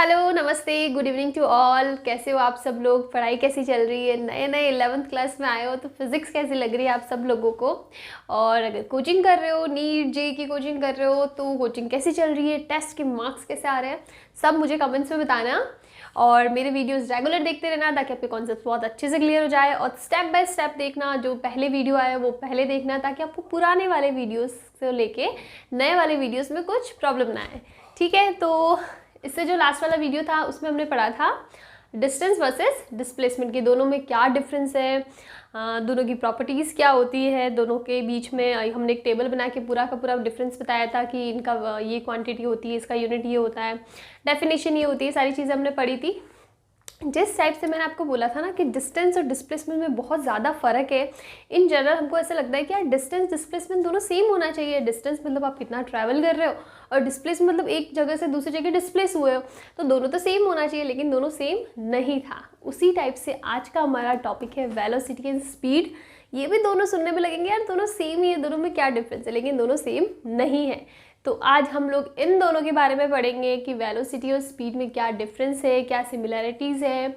Hello, नमस्ते, good evening to all. कैसे हो आप सब लोग? पढ़ाई कैसी चल रही है? नए नए 11th क्लास में आए हो तो फिज़िक्स कैसी लग रही है आप सब लोगों को? और अगर कोचिंग कर रहे हो, नीट जे की कोचिंग कर रहे हो तो कोचिंग कैसी चल रही है? टेस्ट के मार्क्स कैसे आ रहे हैं? सब मुझे कमेंट्स में बताना। और मेरे वीडियोस रेगुलर देखते रहना ताकि आपके कॉन्सेप्ट बहुत अच्छे से क्लियर हो जाए। और स्टेप बाय स्टेप देखना, जो पहले वीडियो आया वो पहले देखना ताकि आपको पुराने वाले वीडियोस से लेके नए वाले वीडियोस में कुछ प्रॉब्लम ना आए। ठीक है, तो इससे जो लास्ट वाला वीडियो था उसमें हमने पढ़ा था डिस्टेंस वर्सेस डिस्प्लेसमेंट के दोनों में क्या डिफरेंस है, दोनों की प्रॉपर्टीज़ क्या होती है, दोनों के बीच में हमने एक टेबल बना के पूरा का पूरा डिफरेंस बताया था कि इनका ये क्वांटिटी होती है, इसका यूनिट ये होता है, डेफिनेशन ये होती है, सारी चीज़ें हमने पढ़ी थी। जिस टाइप से मैंने आपको बोला था ना कि डिस्टेंस और डिस्प्लेसमेंट में बहुत ज़्यादा फ़र्क है। इन जनरल हमको ऐसा लगता है कि यार डिस्टेंस डिस्प्लेसमेंट दोनों सेम होना चाहिए। डिस्टेंस मतलब आप कितना ट्रैवल कर रहे हो और डिस्प्लेस मतलब एक जगह से दूसरी जगह डिस्प्लेस हुए हो, तो दोनों तो सेम होना चाहिए, लेकिन दोनों सेम नहीं था। उसी टाइप से आज का हमारा टॉपिक है वेलोसिटी एंड स्पीड। ये भी दोनों सुनने में लगेंगे यार दोनों सेम ही है, दोनों में क्या डिफरेंस है, लेकिन दोनों सेम नहीं है। तो आज हम लोग इन दोनों के बारे में पढ़ेंगे कि वेलोसिटी और स्पीड में क्या डिफरेंस है, क्या सिमिलैरिटीज़ है,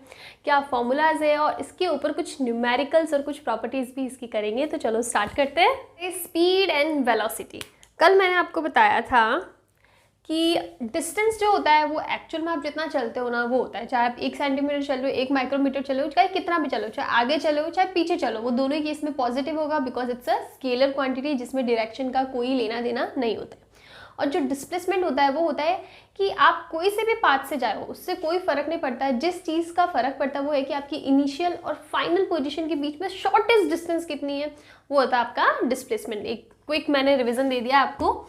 क्या फॉर्मूलाज है, और इसके ऊपर कुछ न्यूमेरिकल्स और कुछ प्रॉपर्टीज़ भी इसकी करेंगे। तो चलो स्टार्ट करते हैं। Speed and velocity. कल मैंने आपको बताया था कि डिस्टेंस जो होता है वो एक्चुअल में आप जितना चलते हो ना वो होता है, चाहे आप 1 सेंटीमीटर चलो, 1 माइक्रोमीटर चलो, चाहे कितना भी चलो, चाहे आगे चलो चाहे पीछे चलो, वो दोनों ही केस में पॉजिटिव होगा because it's a scalar quantity जिसमें डायरेक्शन का कोई लेना देना नहीं होता है। और जो डिस्प्लेसमेंट होता है वो होता है कि आप कोई से भी पाथ से जाओ उससे कोई फर्क नहीं पड़ता है। जिस चीज़ का फर्क पड़ता है वो है कि आपकी इनिशियल और फाइनल पोजीशन के बीच में शॉर्टेस्ट डिस्टेंस कितनी है, वो होता है आपका डिस्प्लेसमेंट। एक क्विक मैंने रिविजन दे दिया आपको।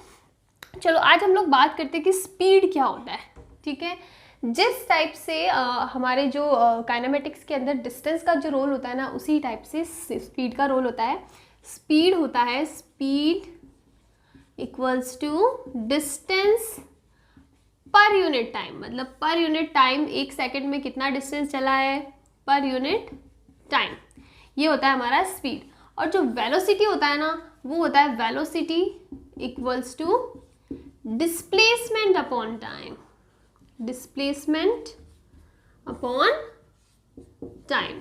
चलो आज हम लोग बात करते हैं कि स्पीड क्या होता है। ठीक है, जिस टाइप से हमारे जो काइनेमेटिक्स के अंदर डिस्टेंस का जो रोल होता है ना, उसी टाइप से स्पीड का रोल होता है। स्पीड होता है speed equals to distance per unit time, मतलब पर यूनिट टाइम 1 सेकेंड में कितना डिस्टेंस चला है पर यूनिट टाइम, ये होता है हमारा स्पीड। और जो वेलोसिटी होता है ना वो होता है velocity equals to displacement upon time, displacement upon time.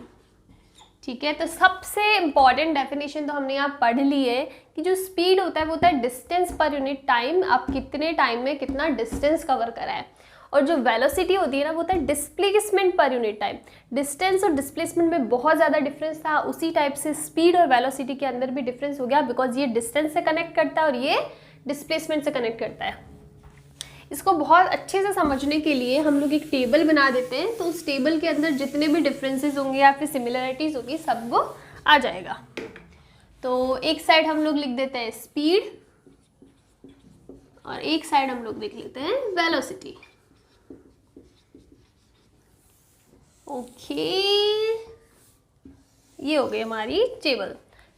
ठीक है, तो सबसे इंपॉर्टेंट डेफिनेशन तो हमने यहाँ पढ़ ली है कि जो स्पीड होता है वो होता है डिस्टेंस पर यूनिट टाइम, आप कितने टाइम में कितना डिस्टेंस कवर करा है। और जो वेलोसिटी होती है ना वो होता है displacement per unit time. Distance और डिस्प्लेसमेंट में बहुत ज़्यादा डिफरेंस था, उसी टाइप से स्पीड और वेलोसिटी के अंदर भी डिफरेंस हो गया बिकॉज ये डिस्टेंस से कनेक्ट करता है और ये डिस्प्लेसमेंट से कनेक्ट करता है। इसको बहुत अच्छे से समझने के लिए हम लोग एक टेबल बना देते हैं, तो उस टेबल के अंदर जितने भी डिफरेंसेस होंगे या फिर सिमिलरिटीज़ होगी सब वो आ जाएगा। तो एक साइड हम लोग लिख देते हैं स्पीड और एक साइड हम लोग लिख लेते हैं वेलोसिटी। ओके, ये हो गई हमारी टेबल।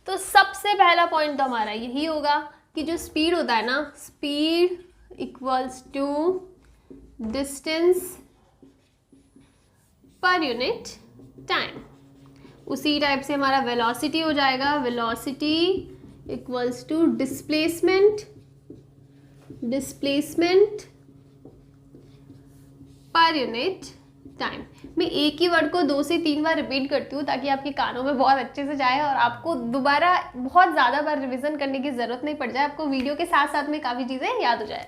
तो सबसे पहला पॉइंट तो हमारा यही होगा कि जो स्पीड होता है ना, speed equals to distance per unit time. उसी टाइप से हमारा वेलोसिटी हो जाएगा, velocity equals to displacement, displacement per unit time. मैं एक ही वर्ड को 2 से 3 बार रिपीट करती हूँ ताकि आपके कानों में बहुत अच्छे से जाए और आपको दोबारा बहुत ज़्यादा बार रिवीजन करने की ज़रूरत नहीं पड़ जाए, आपको वीडियो के साथ साथ में काफ़ी चीज़ें याद हो जाए।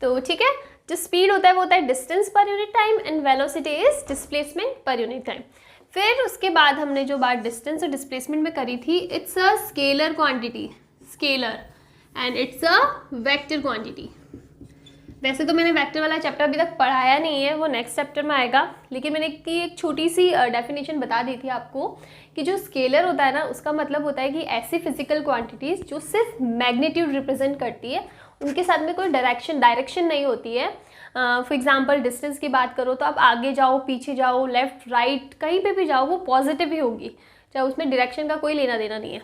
तो ठीक है, जो स्पीड होता है वो होता है distance per unit time and velocity is displacement per unit time. फिर उसके बाद हमने जो बात डिस्टेंस और डिस्प्लेसमेंट में करी थी, it's a scalar quantity, scalar, and it's a vector quantity. वैसे तो मैंने वेक्टर वाला चैप्टर अभी तक पढ़ाया नहीं है, वो नेक्स्ट चैप्टर में आएगा, लेकिन मैंने एक छोटी सी डेफिनेशन बता दी थी आपको कि जो स्केलर होता है ना उसका मतलब होता है कि ऐसी फिजिकल क्वांटिटीज़ जो सिर्फ मैग्नीट्यूड रिप्रेजेंट करती है, उनके साथ में कोई डायरेक्शन नहीं होती है। फॉर एग्जांपल डिस्टेंस की बात करो तो आप आगे जाओ पीछे जाओ लेफ्ट राइट कहीं पे भी जाओ वो पॉजिटिव ही होगी, चाहे उसमें डायरेक्शन का कोई लेना देना नहीं है।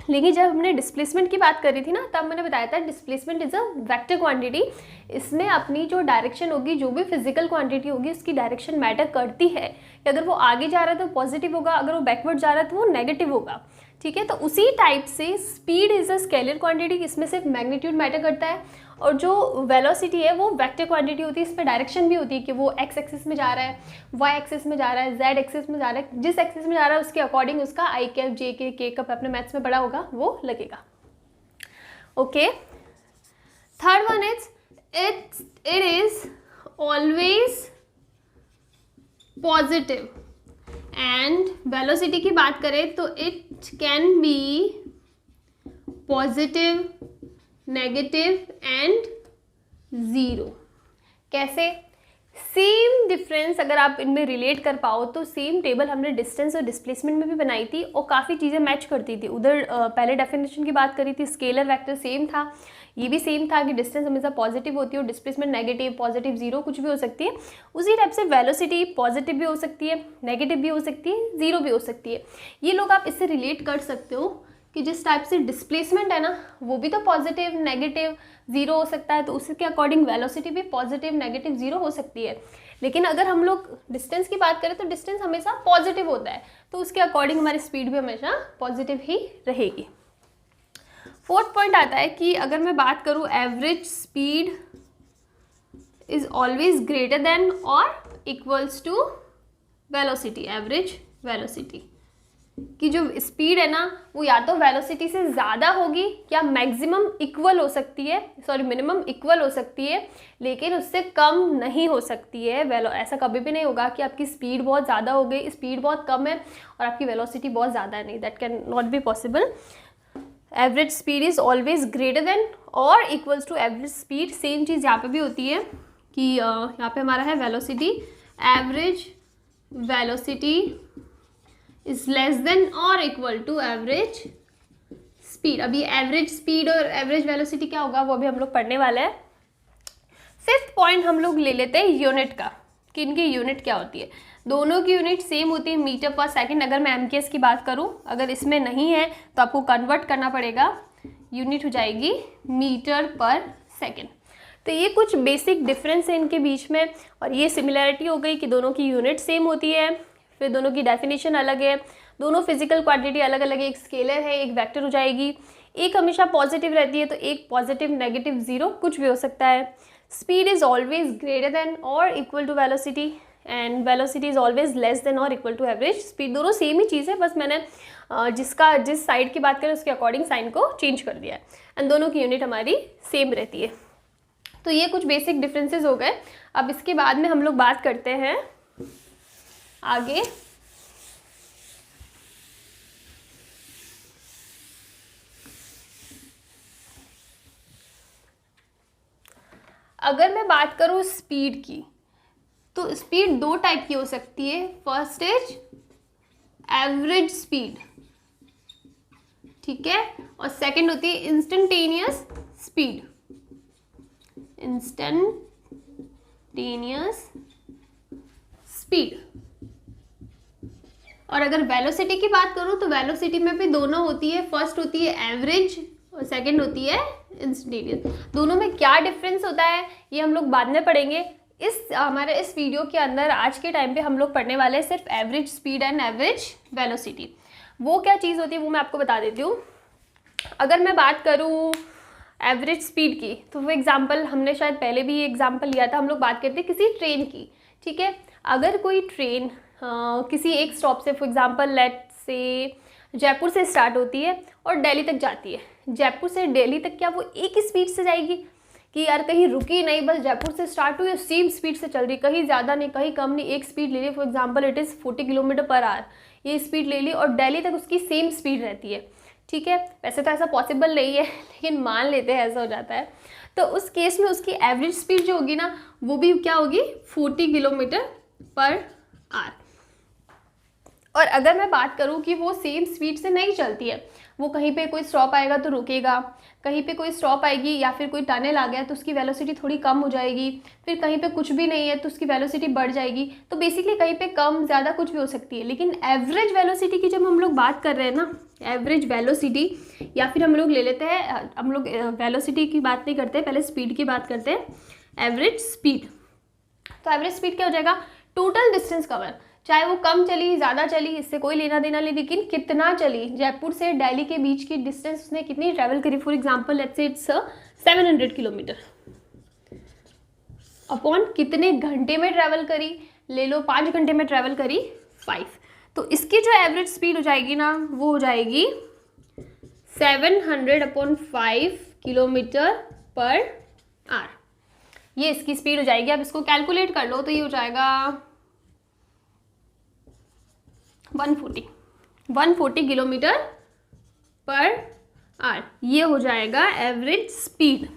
लेकिन जब हमने डिस्प्लेसमेंट की बात करी थी ना तब मैंने बताया था displacement is a vector quantity. इसमें अपनी जो डायरेक्शन होगी, जो भी फिजिकल क्वांटिटी होगी उसकी डायरेक्शन मैटर करती है कि अगर वो आगे जा रहा है तो पॉजिटिव होगा, अगर वो बैकवर्ड जा रहा है तो वो नेगेटिव होगा। ठीक है, तो उसी टाइप से speed is a scalar quantity, इसमें सिर्फ मैग्नीट्यूड मैटर करता है और जो वेलोसिटी है वो वेक्टर क्वांटिटी होती है, इस पर डायरेक्शन भी होती है कि वो एक्स एक्सिस में जा रहा है, वाई एक्सिस में जा रहा है, जेड एक्सिस में जा रहा है, जिस एक्सिस में जा रहा है उसके अकॉर्डिंग उसका आई कैप जे के कप अपने मैथ्स में पढ़ा होगा वो लगेगा। Okay, third one is it is always positive, and velocity की बात करें तो it can be positive, negative and zero. कैसे? सेम डिफरेंस अगर आप इनमें रिलेट कर पाओ तो सेम टेबल हमने डिस्टेंस और डिस्प्लेसमेंट में भी बनाई थी और काफ़ी चीज़ें मैच करती थी। उधर पहले डेफिनेशन की बात करी थी, स्केलर वेक्टर सेम था, ये भी सेम था कि डिस्टेंस हमेशा पॉजिटिव होती है और डिस्प्लेसमेंट नेगेटिव, पॉजिटिव, जीरो कुछ भी हो सकती है। उसी टाइप से वेलोसिटी पॉजिटिव भी हो सकती है, नेगेटिव भी हो सकती है, जीरो भी हो सकती है। ये लोग आप इससे रिलेट कर सकते हो कि जिस टाइप से डिस्प्लेसमेंट है ना वो भी तो पॉजिटिव, नेगेटिव, जीरो हो सकता है, तो उसके अकॉर्डिंग वेलोसिटी भी पॉजिटिव, नेगेटिव, जीरो हो सकती है। लेकिन अगर हम लोग डिस्टेंस की बात करें तो डिस्टेंस हमेशा पॉजिटिव होता है, तो उसके अकॉर्डिंग हमारी स्पीड भी हमेशा पॉजिटिव ही रहेगी। फोर्थ पॉइंट आता है कि अगर मैं बात करूँ average speed is always greater than और equals to velocity. Average velocity की जो स्पीड है ना वो या तो वेलोसिटी से ज़्यादा होगी या मैक्सिमम इक्वल हो सकती है, सॉरी मिनिमम इक्वल हो सकती है, लेकिन उससे कम नहीं हो सकती है। ऐसा कभी भी नहीं होगा कि आपकी स्पीड बहुत ज़्यादा हो गई, स्पीड बहुत कम है और आपकी वेलोसिटी बहुत ज़्यादा है, नहीं, that can not be possible. Average speed is always greater than और equals to average speed. Same चीज़ यहाँ पे भी होती है कि यहाँ पे हमारा है velocity, average velocity is less than और इक्वल टू एवरेज स्पीड। अभी एवरेज स्पीड और एवरेज वेलोसिटी क्या होगा वो भी हम लोग पढ़ने वाले हैं। फिफ्थ पॉइंट हम लोग ले लेते हैं यूनिट का, कि इनकी यूनिट क्या होती है। दोनों की यूनिट सेम होती है, मीटर पर सेकंड। अगर मैं एमकेएस की बात करूं, अगर इसमें नहीं है तो आपको कन्वर्ट करना पड़ेगा, यूनिट हो जाएगी मीटर पर सेकंड। तो ये कुछ बेसिक डिफरेंस है इनके बीच में, और ये सिमिलैरिटी हो गई कि दोनों की यूनिट सेम होती है, फिर दोनों की डेफिनेशन अलग है, दोनों फिजिकल क्वांटिटी अलग अलग है, एक स्केलर है, एक वेक्टर हो जाएगी, एक हमेशा पॉजिटिव रहती है तो एक पॉजिटिव, नेगेटिव, जीरो कुछ भी हो सकता है। Speed is always greater than और equal to velocity and velocity is always less than और इक्वल टू एवरेज स्पीड। दोनों सेम ही चीज़ है, बस मैंने जिस साइड की बात करें उसके अकॉर्डिंग साइन को चेंज कर दिया है, एंड दोनों की यूनिट हमारी सेम रहती है। तो ये कुछ बेसिक डिफरेंसेस हो गए। अब इसके बाद में हम लोग बात करते हैं आगे। अगर मैं बात करूं स्पीड की, तो स्पीड दो टाइप की हो सकती है। फर्स्ट इज एवरेज स्पीड, ठीक है, और सेकंड होती है इंस्टेंटेनियस स्पीड। Instantaneous speed. और अगर वेलोसिटी की बात करूं तो वेलोसिटी में भी दोनों होती है, फर्स्ट होती है एवरेज और सेकंड होती है इंस्टेंटेनियस। दोनों में क्या डिफरेंस होता है ये हम लोग बाद में पढ़ेंगे। हमारे इस वीडियो के अंदर आज के टाइम पे हम लोग पढ़ने वाले हैं सिर्फ average speed and average velocity. वो क्या चीज़ होती है वो मैं आपको बता देती हूँ। अगर मैं बात करूँ एवरेज स्पीड की, तो वो एग्जांपल हमने शायद पहले भी ये एग्जांपल लिया था। हम लोग बात करते हैं किसी ट्रेन की, ठीक है। अगर कोई ट्रेन किसी एक स्टॉप से, फॉर एग्जांपल लेट से जयपुर से स्टार्ट होती है और दिल्ली तक जाती है, जयपुर से दिल्ली तक क्या वो एक ही स्पीड से जाएगी कि यार कहीं रुकी नहीं, बस जयपुर से स्टार्ट हुई और सेम स्पीड से चल रही, कहीं ज़्यादा नहीं कहीं कम नहीं, एक स्पीड ले ली, for example it is 40 kilometre per hour, ये स्पीड ले ली और दिल्ली तक उसकी सेम स्पीड रहती है, ठीक है। वैसे तो ऐसा पॉसिबल नहीं है लेकिन मान लेते हैं ऐसा हो जाता है। तो उस केस में उसकी एवरेज स्पीड जो होगी ना वो भी क्या होगी, 40 किलोमीटर पर आवर। और अगर मैं बात करूं कि वो सेम स्पीड से नहीं चलती है, वो कहीं पे कोई स्टॉप आएगा तो रुकेगा, कहीं पे कोई स्टॉप आएगी या फिर कोई टनल आ गया तो उसकी वेलोसिटी थोड़ी कम हो जाएगी, फिर कहीं पे कुछ भी नहीं है तो उसकी वेलोसिटी बढ़ जाएगी। तो बेसिकली कहीं पे कम ज़्यादा कुछ भी हो सकती है। लेकिन एवरेज वेलोसिटी की जब हम लोग बात कर रहे हैं ना, एवरेज वेलोसिटी, या फिर हम लोग ले लेते हैं, हम लोग वेलोसिटी की बात नहीं करते, पहले स्पीड की बात करते हैं, एवरेज स्पीड। तो एवरेज स्पीड क्या हो जाएगा, टोटल डिस्टेंस कवर, चाहे वो कम चली ज़्यादा चली इससे कोई लेना देना नहीं, लेकिन कितना चली, जयपुर से दिल्ली के बीच की डिस्टेंस उसने कितनी ट्रैवल करी, for example let's say it's 700 kilometre, upon कितने घंटे में ट्रैवल करी, ले लो 5 घंटे में ट्रैवल करी 5, तो इसकी जो एवरेज स्पीड हो जाएगी ना वो हो जाएगी 700/5 किलोमीटर पर आवर। ये इसकी स्पीड हो जाएगी। अब इसको कैलकुलेट कर लो तो ये हो जाएगा 140 किलोमीटर पर आवर। ये हो जाएगा एवरेज स्पीड।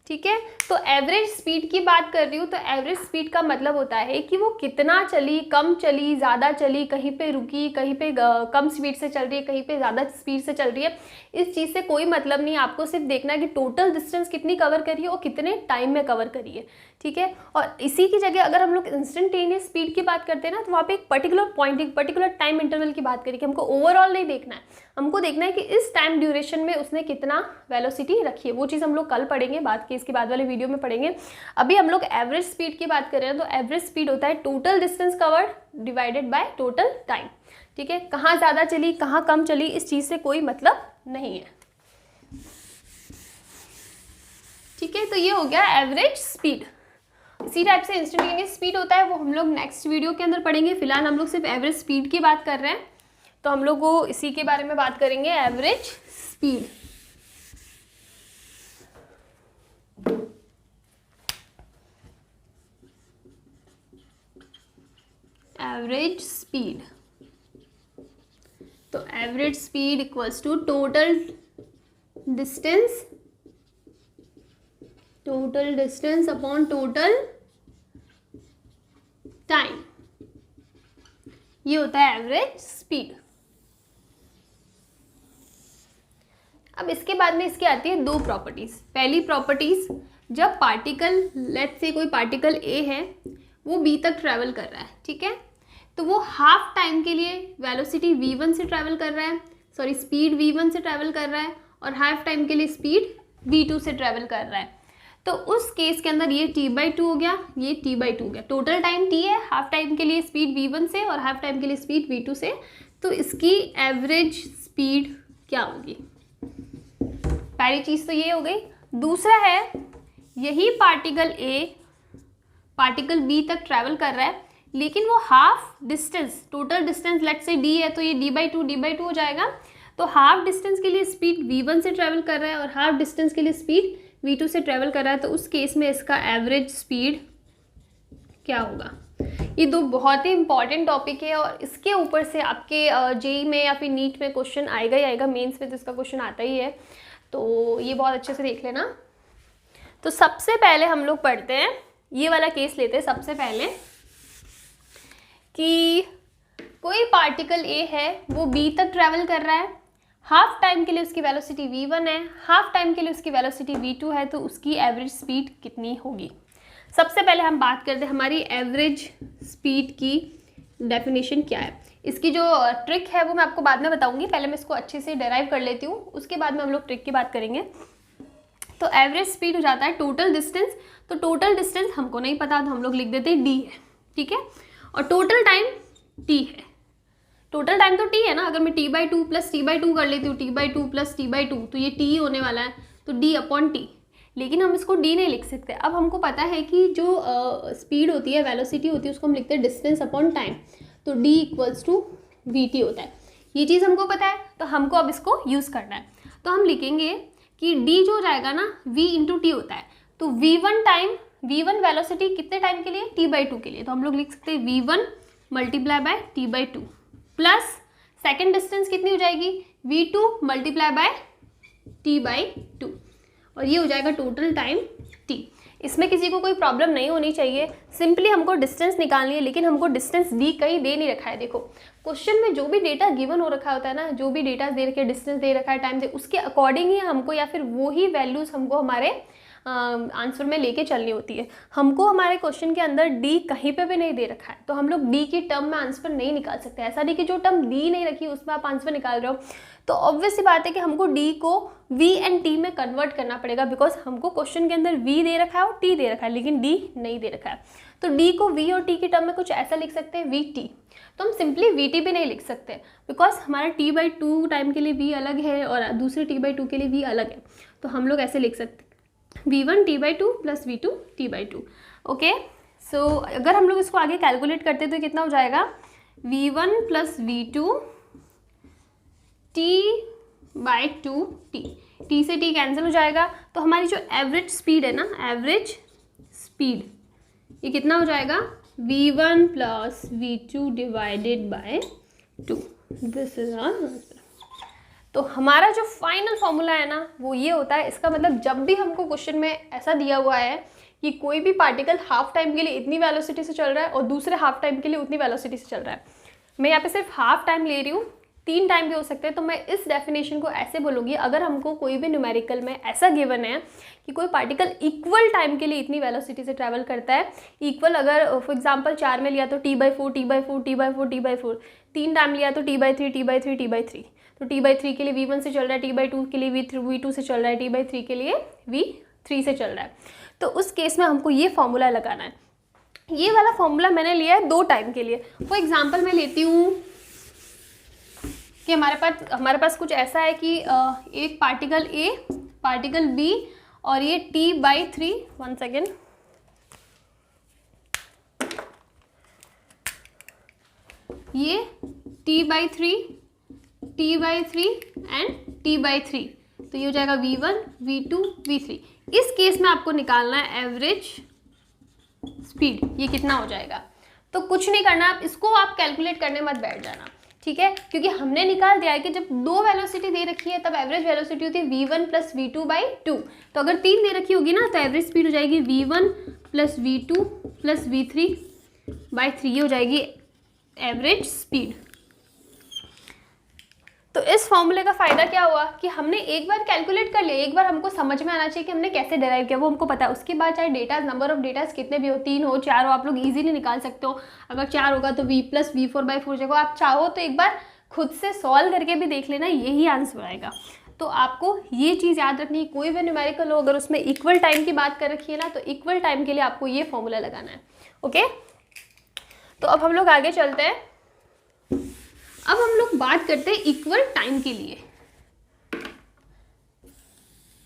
ठीक है, तो एवरेज स्पीड की बात कर रही हूँ तो एवरेज स्पीड का मतलब होता है कि वो कितना चली, कम चली, ज़्यादा चली, कहीं पे रुकी, कहीं पे कम स्पीड से चल रही है, कहीं पे ज़्यादा स्पीड से चल रही है। इस चीज़ से कोई मतलब नहीं, आपको सिर्फ देखना है कि टोटल डिस्टेंस कितनी कवर करी है और कितने टाइम में कवर करी है। ठीक है, और इसी की जगह अगर हम लोग इंस्टेंटेनियस स्पीड की बात करते हैं ना तो वहाँ पे एक पर्टिकुलर पॉइंट, एक पर्टिकुलर टाइम इंटरवल की बात करें कि हमको ओवरऑल नहीं देखना है, हमको देखना है कि इस टाइम ड्यूरेशन में उसने कितना वेलोसिटी रखी है। वो चीज़ हम लोग कल पढ़ेंगे, बात की इसके बाद वाले वीडियो में पढ़ेंगे। अभी हम लोग एवरेज स्पीड की बात कर रहे हैं तो एवरेज स्पीड होता है total distance covered divided by total time. ठीक है, कहाँ ज़्यादा चली कहाँ कम चली इस चीज़ से कोई मतलब नहीं है। ठीक है, तो ये हो गया एवरेज स्पीड। इसी टाइप से इंस्टेंटेनियस स्पीड होता है, वो हम लोग नेक्स्ट वीडियो के अंदर पढ़ेंगे। फिलहाल हम लोग सिर्फ एवरेज स्पीड की बात कर रहे हैं तो हम लोग वो इसी के बारे में बात करेंगे, एवरेज स्पीड। एवरेज स्पीड, तो average speed equals to total distance upon total time, ये होता है एवरेज स्पीड। अब इसके बाद में इसकी आती है दो प्रॉपर्टीज। पहली प्रॉपर्टीज, जब पार्टिकल, लेट्स से कोई पार्टिकल ए है वो बी तक ट्रैवल कर रहा है, ठीक है, तो वो हाफ टाइम के लिए वेलोसिटी v1 से ट्रैवल कर रहा है, सॉरी स्पीड v1 से ट्रैवल कर रहा है और हाफ टाइम के लिए स्पीड v2 से ट्रैवल कर रहा है। तो उस केस के अंदर ये t/2 हो गया, ये t/2 हो गया। टोटल टाइम t है, हाफ टाइम के लिए स्पीड v1 से और हाफ टाइम के लिए स्पीड v2 से, तो इसकी एवरेज स्पीड क्या होगी? पहली चीज़ तो ये हो गई। दूसरा है, यही पार्टिकल A पार्टिकल B तक ट्रैवल कर रहा है लेकिन वो half distance, total distance let's say d है तो ये d/2 हो जाएगा। तो हाफ डिस्टेंस के लिए स्पीड v1 से ट्रैवल कर रहा है और हाफ डिस्टेंस के लिए स्पीड v2 से ट्रैवल कर रहा है, तो उस केस में इसका एवरेज स्पीड क्या होगा? ये दो बहुत ही इंपॉर्टेंट टॉपिक है और इसके ऊपर से आपके जेई में या फिर नीट में क्वेश्चन आएगा ही आएगा, मेंस में तो इसका क्वेश्चन आता ही है, तो ये बहुत अच्छे से देख लेना। तो सबसे पहले हम लोग पढ़ते हैं, ये वाला केस लेते हैं सबसे पहले, कि कोई पार्टिकल ए है वो बी तक ट्रैवल कर रहा है, हाफ टाइम के लिए उसकी वेलोसिटी v1 है, हाफ टाइम के लिए उसकी वेलोसिटी v2 है, तो उसकी एवरेज स्पीड कितनी होगी? सबसे पहले हम बात करते हैं हमारी एवरेज स्पीड की डेफिनेशन क्या है। इसकी जो ट्रिक है वो मैं आपको बाद में बताऊंगी, पहले मैं इसको अच्छे से डेराइव कर लेती हूँ, उसके बाद में हम लोग ट्रिक की बात करेंगे। तो एवरेज स्पीड हो जाता है टोटल डिस्टेंस, तो टोटल डिस्टेंस हमको नहीं पता तो हम लोग लिख देते हैं d है, ठीक है, और टोटल टाइम t है। टोटल टाइम तो t है ना, अगर मैं t/2 प्लस t/2 कर लेती हूँ, t/2 प्लस t/2 तो ये t होने वाला है, तो d/t, लेकिन हम इसको d नहीं लिख सकते। अब हमको पता है कि जो स्पीड होती है, वेलोसिटी होती है, उसको हम लिखते हैं डिस्टेंस अपॉन टाइम, तो d इक्वल्स टू vt होता है। ये चीज़ हमको पता है तो हमको अब इसको यूज़ करना है, तो हम लिखेंगे कि d जो हो जाएगा ना v इंटू टी होता है, तो v1 वेलोसिटी कितने टाइम के लिए? t/2 के लिए, तो हम लोग लिख सकते हैं v1 multiply by t/2 plus second distance कितनी हो जाएगी? v2 मल्टीप्लाई बाय t/2 और ये हो जाएगा टोटल टाइम t। इसमें किसी को कोई प्रॉब्लम नहीं होनी चाहिए, सिंपली हमको डिस्टेंस निकालनी है, लेकिन हमको डिस्टेंस दी कहीं दे नहीं रखा है। देखो क्वेश्चन में जो भी डेटा गिवन हो रखा होता है ना, जो भी डेटा दे रखे, डिस्टेंस दे रखा है, टाइम दे, उसके अकॉर्डिंग ही हमको या फिर वो ही वैल्यूज़ हमको हमारे आंसर में लेके चलनी होती है। हमको हमारे क्वेश्चन के अंदर डी कहीं पे भी नहीं दे रखा है तो हम लोग डी की टर्म में आंसर नहीं निकाल सकते। ऐसा नहीं कि जो टर्म डी नहीं रखी उसमें आप आंसर निकाल रहे हो, तो ऑब्वियस सी बात है कि हमको डी को वी एंड टी में कन्वर्ट करना पड़ेगा, बिकॉज हमको क्वेश्चन के अंदर वी दे रखा है और टी दे रखा है लेकिन डी नहीं दे रखा है। तो डी को वी और टी की टर्म में कुछ ऐसा लिख सकते हैं वी टी, तो हम सिंपली वी टी भी नहीं लिख सकते बिकॉज हमारा t/2 टाइम के लिए वी अलग है और दूसरे t/2 के लिए वी अलग है, तो हम लोग ऐसे लिख सकते हैं v1 t/2 plus v2 t/2। Okay, सो अगर हम लोग इसको आगे कैलकुलेट करते तो कितना हो जाएगा, v1 plus v2 t/2 t से t कैंसिल हो जाएगा। तो हमारी जो एवरेज स्पीड है ना, एवरेज स्पीड ये कितना हो जाएगा, v1 plus v2 divided by 2। This is our answer. तो हमारा जो फाइनल फॉर्मूला है ना वो ये होता है। इसका मतलब जब भी हमको क्वेश्चन में ऐसा दिया हुआ है कि कोई भी पार्टिकल हाफ टाइम के लिए इतनी वेलोसिटी से चल रहा है और दूसरे हाफ टाइम के लिए उतनी वेलोसिटी से चल रहा है, मैं यहाँ पे सिर्फ हाफ टाइम ले रही हूँ, 3 टाइम भी हो सकते हैं, तो मैं इस डेफिनेशन को ऐसे बोलूँगी, अगर हमको कोई भी न्यूमेरिकल में ऐसा गिवन है कि कोई पार्टिकल इक्वल टाइम के लिए इतनी वेलोसिटी से ट्रैवल करता है, इक्वल, अगर फॉर एग्जांपल 4 में लिया तो t/4 t/4 t/4 t/4, 3 time लिया तो t/3 t/3 t/3, तो t/3 के लिए v1 से चल रहा है, t/2 के लिए v2 से चल रहा है, t/3 के लिए v3 से चल रहा है। तो उस केस में हमको ये फॉर्मूला लगाना है। ये वाला फॉर्मूला मैंने लिया है 2 टाइम के लिए। फॉर एग्जांपल मैं लेती हूँ कि हमारे पास कुछ ऐसा है कि एक पार्टिकल A, पार्टिकल B और ये t/3, 1 सेकेंड, ये t/3 एंड t/3, तो ये हो जाएगा v1 v2 v3। इस केस में आपको निकालना है एवरेज स्पीड, ये कितना हो जाएगा। तो कुछ नहीं करना, आप कैलकुलेट करने मत बैठ जाना, ठीक है, क्योंकि हमने निकाल दिया है कि जब 2 वेलोसिटी दे रखी है तब एवरेज वेलोसिटी होती है v1 प्लस v2/2। तो अगर 3 दे रखी होगी ना तो एवरेज स्पीड हो जाएगी v1 plus v2 plus v3/3, ये हो जाएगी एवरेज स्पीड। तो इस फॉर्मूले का फ़ायदा क्या हुआ कि हमने एक बार कैलकुलेट कर लिया, एक बार हमको समझ में आना चाहिए कि हमने कैसे डिराइव किया, वो हमको पता है। उसके बाद चाहे डेटा, नंबर ऑफ डेटाज कितने भी हो, 3 हो 4 हो, आप लोग इजीली निकाल सकते हो। अगर 4 होगा तो v प्लस v4/4 जगह आप चाहो तो एक बार खुद से सॉल्व करके भी देख लेना, यही आंसर आएगा। तो आपको ये चीज़ याद रखनी है, कोई भी न्यूमेरिकल हो अगर उसमें इक्वल टाइम की बात कर रखी है ना, तो इक्वल टाइम के लिए आपको ये फॉर्मूला लगाना है। ओके, तो अब हम लोग आगे चलते हैं। अब हम लोग बात करते हैं इक्वल टाइम के लिए।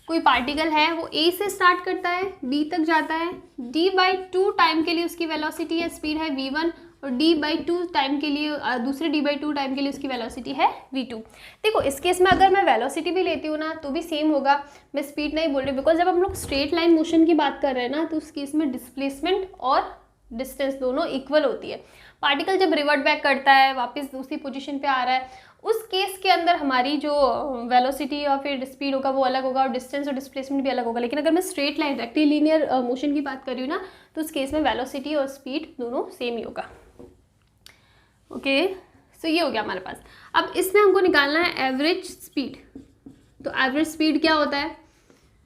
कोई पार्टिकल है, वो A से स्टार्ट करता है, B तक जाता है, d/2 टाइम के लिए उसकी वेलोसिटी या स्पीड है v1 और d/2 टाइम के लिए, दूसरे d/2 टाइम के लिए उसकी वेलोसिटी है v2। देखो इस केस में अगर मैं वेलोसिटी भी लेती हूँ ना तो भी सेम होगा, मैं स्पीड नहीं बोल रही, बिकॉज जब हम लोग स्ट्रेट लाइन मोशन की बात कर रहे हैं ना तो उस केस में डिस्प्लेसमेंट और डिस्टेंस दोनों इक्वल होती है। पार्टिकल जब रिवर्ट बैक करता है, वापस दूसरी पोजीशन पे आ रहा है, उस केस के अंदर हमारी जो वेलोसिटी और फिर स्पीड होगा वो अलग होगा और डिस्टेंस और डिस्प्लेसमेंट भी अलग होगा। लेकिन अगर मैं स्ट्रेट लाइन रेक्टिलिनियर मोशन की बात कर रही हूँ ना तो उस केस में वेलोसिटी और स्पीड दोनों सेम ही होगा। ओके, सो ये हो गया हमारे पास। अब इसमें हमको निकालना है एवरेज स्पीड। तो एवरेज स्पीड क्या होता है,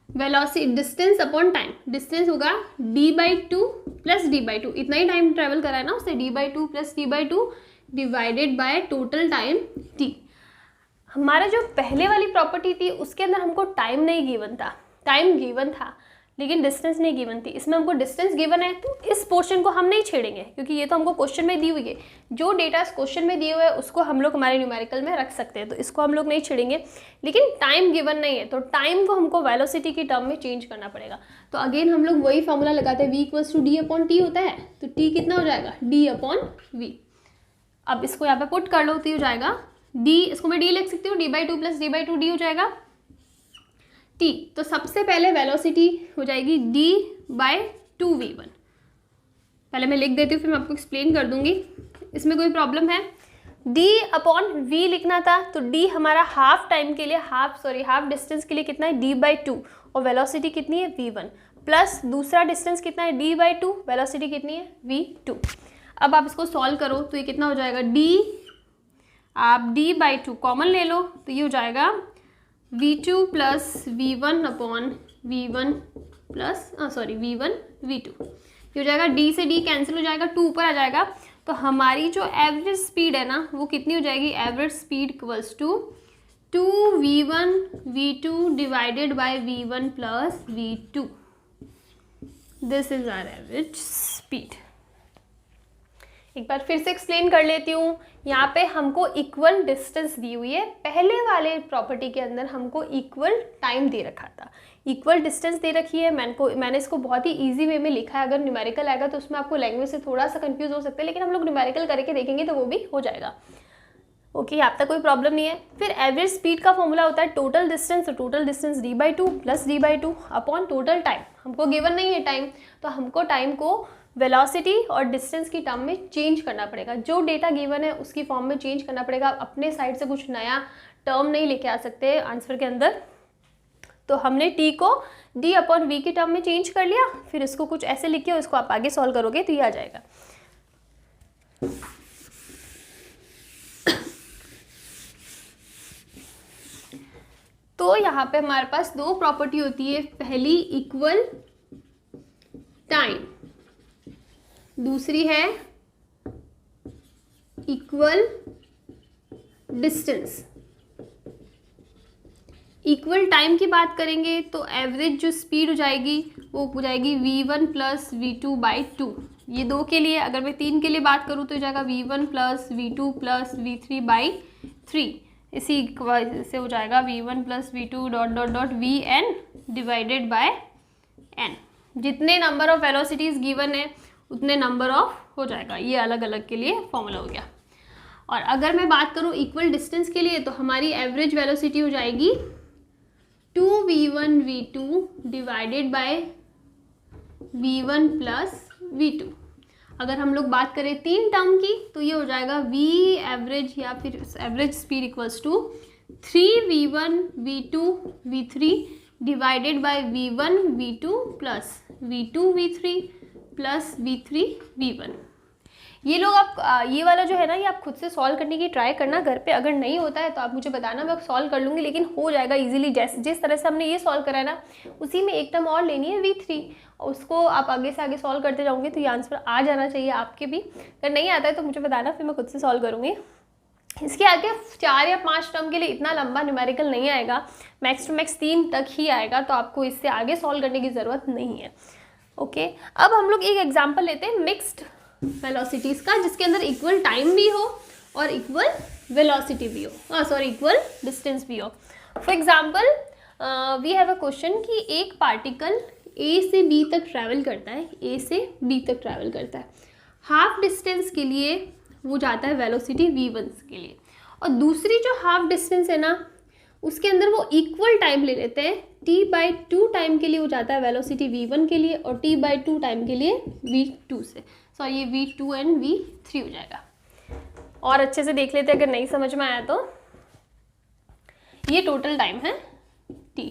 velocity distance upon time. Distance होगा d/2 प्लस d/2, इतना ही टाइम ट्रेवल करा है ना उससे, d/2 plus d/2 divided by total time t। हमारा जो पहले वाली प्रॉपर्टी थी उसके अंदर हमको टाइम नहीं गिवन था, टाइम गिवन था लेकिन डिस्टेंस नहीं गिवन थी। इसमें हमको डिस्टेंस गिवन है तो इस पोर्शन को हम नहीं छेड़ेंगे क्योंकि ये तो हमको क्वेश्चन में दी हुई है। जो डेटा इस क्वेश्चन में दिए हुए हैं उसको हम लोग हमारे न्यूमेरिकल में रख सकते हैं, तो इसको हम लोग नहीं छेड़ेंगे। लेकिन टाइम गिवन नहीं है तो टाइम को हमको वेलोसिटी की टर्म में चेंज करना पड़ेगा। तो अगेन हम लोग वही फॉर्मूला लगाते हैं, v इक्वल्स टू d/t होता है, तो t कितना हो जाएगा, d/v। अब इसको यहाँ पे पुट कर लो तो ये हो जाएगा d, इसको मैं d लिख सकती हूँ, d/2 प्लस d/2 d हो जाएगा t। तो सबसे पहले वेलोसिटी हो जाएगी d/2v1। पहले मैं लिख देती हूँ फिर मैं आपको एक्सप्लेन कर दूंगी, इसमें कोई प्रॉब्लम है। d/v लिखना था तो d हमारा हाफ टाइम के लिए, हाफ डिस्टेंस के लिए कितना है, d/2 और वेलोसिटी कितनी है v1, प्लस दूसरा डिस्टेंस कितना है d/2, वेलोसिटी कितनी है v2। अब आप इसको सॉल्व करो तो ये कितना हो जाएगा, आप d/2 कॉमन ले लो तो ये हो जाएगा v2 plus v1 upon v1 v2। ये हो जाएगा d से d कैंसिल हो जाएगा, 2 ऊपर आ जाएगा। तो हमारी जो एवरेज स्पीड है ना वो कितनी हो जाएगी, average speed equals to 2v1 v2 divided by v1 plus v2। This is our average speed. एक बार फिर से एक्सप्लेन कर लेती हूँ। यहाँ पे हमको इक्वल डिस्टेंस दी हुई है, पहले वाले प्रॉपर्टी के अंदर हमको इक्वल टाइम दे रखा था। इक्वल डिस्टेंस दे रखी है, मैंने इसको बहुत ही ईजी वे में लिखा है। अगर न्यूमेरिकल आएगा तो उसमें आपको लैंग्वेज से थोड़ा सा कंफ्यूज हो सकता है, लेकिन हम लोग न्यूमेरिकल करके देखेंगे तो वो भी हो जाएगा। ओके, यहाँ तक कोई प्रॉब्लम नहीं है। फिर एवरेज स्पीड का फॉर्मूला होता है टोटल डिस्टेंस, तो total distance d/2 plus d/2 upon total time. हमको गिवन नहीं है टाइम, तो हमको टाइम को वेलोसिटी और डिस्टेंस की टर्म में चेंज करना पड़ेगा। जो डेटा गिवन है उसकी फॉर्म में चेंज करना पड़ेगा। अपने साइड से कुछ नया टर्म नहीं लेके आ सकते आंसर के अंदर। तो हमने t को d/v की टर्म में चेंज कर लिया, फिर इसको कुछ ऐसे लिख के इसको आप आगे सॉल्व करोगे तो ये आ जाएगा। तो यहाँ पे हमारे पास दो प्रॉपर्टी होती है, पहली इक्वल टाइम, दूसरी है इक्वल डिस्टेंस। इक्वल टाइम की बात करेंगे तो एवरेज जो स्पीड हो जाएगी वो हो जाएगी v1 प्लस v2/2। ये दो के लिए, अगर मैं 3 के लिए बात करूँ तो हो जाएगा v1 plus v2 plus v3/3। इसी से हो जाएगा v1 plus v2 dot dot dot vn divided by n। जितने नंबर ऑफ वेलोसिटीज गिवन है उतने नंबर ऑफ हो जाएगा। ये अलग अलग के लिए फॉर्मूला हो गया। और अगर मैं बात करूँ इक्वल डिस्टेंस के लिए तो हमारी एवरेज वेलोसिटी हो जाएगी 2v1 v2 divided by v1 plus v2। अगर हम लोग बात करें 3 टर्म की तो ये हो जाएगा v एवरेज या फिर average speed equals to 3v1 v2 v3 divided by v1 v2 plus v2 v3 plus v3 v1। ये लोग आप ये वाला जो है ना, ये आप खुद से सॉल्व करने की ट्राई करना घर पे। अगर नहीं होता है तो आप मुझे बताना, मैं सॉल्व कर लूँगी, लेकिन हो जाएगा इजीली। जैसे जिस तरह से हमने ये सॉल्व करा है ना, उसी में एक टर्म और लेनी है v3, उसको आप आगे से आगे सॉल्व करते जाओगे तो ये आंसर आ जाना चाहिए आपके भी। अगर नहीं आता है तो मुझे बताना, फिर मैं खुद से सॉल्व करूँगी। इसके आगे 4 या 5 टर्म के लिए इतना लंबा न्यूमेरिकल नहीं आएगा, मैक्स टू मैक्स 3 तक ही आएगा, तो आपको इससे आगे सॉल्व करने की ज़रूरत नहीं है। ओके, अब हम लोग एक एग्जाम्पल लेते हैं मिक्स्ड वेलोसिटीज का, जिसके अंदर इक्वल टाइम भी हो और इक्वल वेलोसिटी भी हो, सॉरी इक्वल डिस्टेंस भी हो। For example we have a question कि एक पार्टिकल ए से बी तक ट्रैवल करता है, ए से बी तक ट्रैवल करता है। हाफ डिस्टेंस के लिए वो जाता है वेलोसिटी v1 के लिए, और दूसरी जो हाफ डिस्टेंस है ना उसके अंदर वो इक्वल टाइम ले लेते हैं। t/2 टाइम के लिए वो जाता है वेलोसिटी v1 के लिए, और t/2 टाइम के लिए v2 से, सॉरी ये v2 एंड v3 हो जाएगा। और अच्छे से देख लेते हैं अगर नहीं समझ में आया तो। ये टोटल टाइम है t।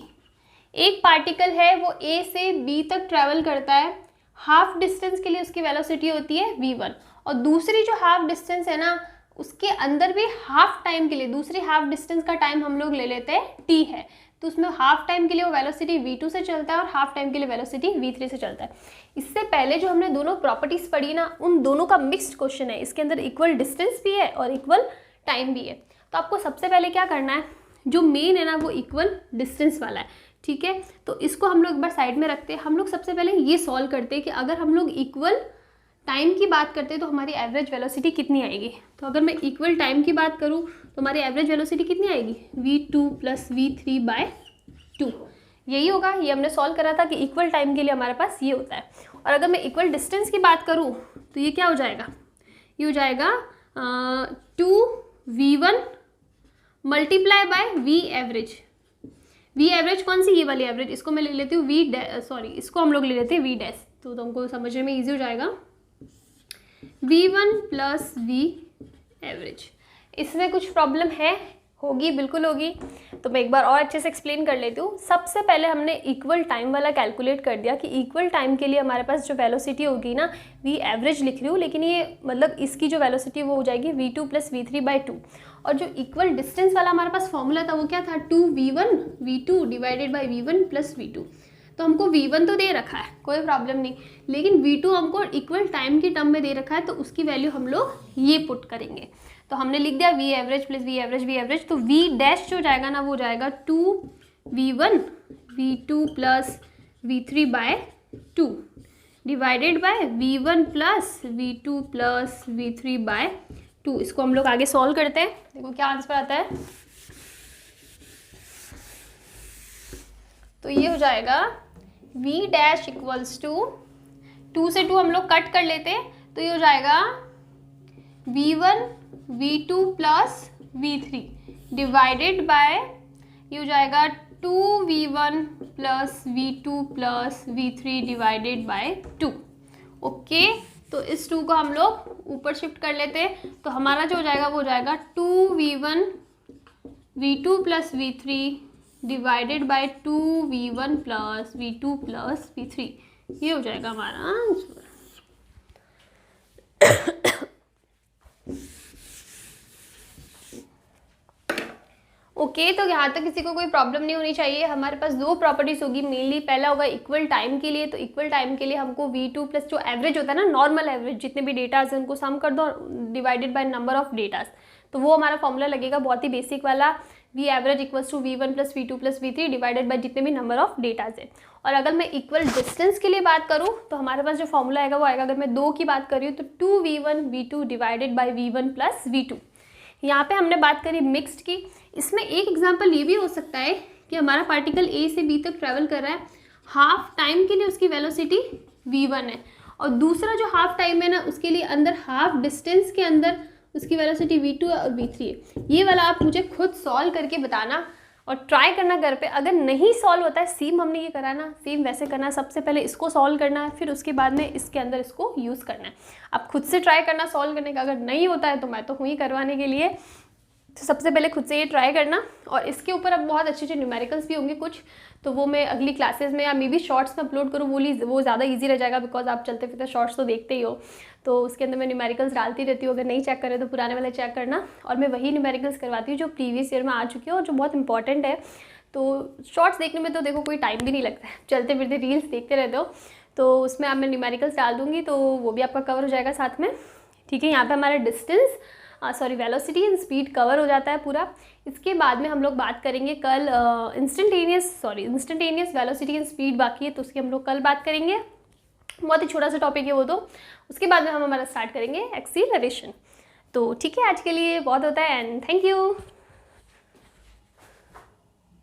एक पार्टिकल है वो a से b तक ट्रैवल करता है, हाफ डिस्टेंस के लिए उसकी वेलोसिटी होती है v1, और दूसरी जो हाफ डिस्टेंस है ना उसके अंदर भी हाफ टाइम के लिए, दूसरी हाफ डिस्टेंस का टाइम हम लोग ले लेते हैं t है, तो उसमें हाफ टाइम के लिए वो वेलोसिटी v2 से चलता है और हाफ टाइम के लिए वेलोसिटी v3 से चलता है। इससे पहले जो हमने दोनों प्रॉपर्टीज पढ़ी ना, उन दोनों का मिक्स्ड क्वेश्चन है। इसके अंदर इक्वल डिस्टेंस भी है और इक्वल टाइम भी है। तो आपको सबसे पहले क्या करना है, जो मेन है ना वो इक्वल डिस्टेंस वाला है, ठीक है। तो इसको हम लोग एक बार साइड में रखते हैं। हम लोग सबसे पहले ये सॉल्व करते हैं कि अगर हम लोग इक्वल टाइम की बात करते हैं तो हमारी एवरेज वेलोसिटी कितनी आएगी। तो अगर मैं इक्वल टाइम की बात करूँ तो हमारी एवरेज वेलोसिटी कितनी आएगी, v2 प्लस v3/2। यही होगा, ये हमने सॉल्व करा था कि इक्वल टाइम के लिए हमारे पास ये होता है। और अगर मैं इक्वल डिस्टेंस की बात करूँ तो ये क्या हो जाएगा, ये हो जाएगा 2v1 multiply by v average. v average कौन सी, ये वाली एवरेज, इसको मैं ले लेती हूँ इसको हम लोग ले लेते हैं v डैश, तो तुमको समझने में ईजी हो जाएगा। v1 plus v average. इसमें कुछ प्रॉब्लम है, होगी, बिल्कुल होगी, तो मैं एक बार और अच्छे से एक्सप्लेन कर लेती हूँ। सबसे पहले हमने इक्वल टाइम वाला कैलकुलेट कर दिया कि इक्वल टाइम के लिए हमारे पास जो वेलोसिटी होगी ना, v एवरेज लिख रही हूँ, लेकिन ये मतलब इसकी जो वेलोसिटी वो हो जाएगी v2 प्लस v3/2। और जो इक्वल डिस्टेंस वाला हमारे पास फॉर्मूला था वो क्या था, 2v1 v2 divided by v1 plus v2। तो हमको v1 तो दे रखा है, कोई प्रॉब्लम नहीं, लेकिन v2 हमको इक्वल टाइम की टर्म में दे रखा है, तो उसकी वैल्यू हम लोग ये पुट करेंगे। तो हमने लिख दिया v average plus v average, तो v डैश जो जाएगा ना वो जाएगा 2v1 v2 plus v3/2 divided by v1 plus v2 plus v3/2। इसको हम लोग आगे सॉल्व करते हैं, देखो क्या आंसर आता है। तो ये हो जाएगा v डैश इक्वल्स टू 2 से 2 हम लोग कट कर लेते हैं, तो ये हो जाएगा v1 v2 plus v3 divided bye ये हो जाएगा 2v1 plus v2 plus v3 divided by 2। Okay, तो इस 2 को हम लोग ऊपर शिफ्ट कर लेते हैं, तो हमारा जो हो जाएगा वो हो जाएगा 2v1 v2 plus v3 divided bye 2v1 plus v2 plus v3। ये हो जाएगा हमारा आंसर। ओके, तो यहाँ तक किसी को कोई प्रॉब्लम नहीं होनी चाहिए। हमारे पास दो प्रॉपर्टीज होगी मेनली। पहला होगा इक्वल टाइम के लिए, तो इक्वल टाइम के लिए हमको v2 प्लस जो एवरेज होता है ना, नॉर्मल एवरेज जितने भी डेटाज हैं उनको सम कर दो divided by number of datas, तो वो हमारा फॉर्मूला लगेगा बहुत ही बेसिक वाला, v average equals to v1 plus v2 plus v3 divided by जितने भी नंबर ऑफ डेटाज है। और अगर मैं इक्वल डिस्टेंस के लिए बात करूँ तो हमारे पास जो फॉर्मूला आएगा वो आएगा, अगर मैं 2 की बात कर रही हूँ तो 2v1 v2 divided by v1 plus v2। यहाँ पे हमने बात करी मिक्स्ड की। इसमें एक एग्जांपल ये भी हो सकता है कि हमारा पार्टिकल ए से बी तक ट्रैवल कर रहा है, हाफ टाइम के लिए उसकी वेलोसिटी v1 है, और दूसरा जो हाफ टाइम है ना उसके लिए अंदर हाफ डिस्टेंस के अंदर उसकी वेलोसिटी v2 और v3 है। ये वाला आप मुझे खुद सॉल्व करके बताना और ट्राई करना घर पे। अगर नहीं सॉल्व होता है, सेम हमने ये करा ना, सेम वैसे करना है। सबसे पहले इसको सॉल्व करना है, फिर उसके बाद में इसके अंदर इसको यूज़ करना है। आप खुद से ट्राई करना सॉल्व करने का। अगर नहीं होता है तो मैं तो हूँ ही करवाने के लिए, तो सबसे पहले खुद से ये ट्राई करना। और इसके ऊपर अब बहुत अच्छे अच्छे न्यूमेरिकल्स भी होंगे कुछ, तो वो मैं अगली क्लासेस में या मे बी शॉर्ट्स में अपलोड करूँ, वो ज़्यादा ईजी रह जाएगा, बिकॉज आप चलते फिरते शॉर्ट्स तो देखते ही हो, तो उसके अंदर मैं न्यूमेरिकल्स डालती रहती हूँ। अगर नहीं चेक करें तो पुराने वाले चेक करना। और मैं वही न्यूमेरिकल्स करवाती हूँ जो प्रीवियस ईयर में आ चुकी है और जो बहुत इंपॉर्टेंट है। तो शॉर्ट्स देखने में तो देखो कोई टाइम भी नहीं लगता है, चलते फिरते रील्स देखते रहते हो, तो उसमें अब मैं न्यूमेरिकल्स डाल दूँगी, तो वो भी आपका कवर हो जाएगा साथ में। ठीक है, यहाँ पे हमारा distance velocity and speed cover हो जाता है पूरा। इसके बाद में हम लोग बात करेंगे कल इंस्टेंटेनियस वेलोसिटी एंड स्पीड बाकी है, तो उसकी हम लोग कल बात करेंगे। बहुत ही छोटा सा टॉपिक है वो तो। उसके बाद में हम हमारा स्टार्ट करेंगे एक्सीलरेशन। तो ठीक है, आज के लिए बहुत होता है एंड थैंक यू।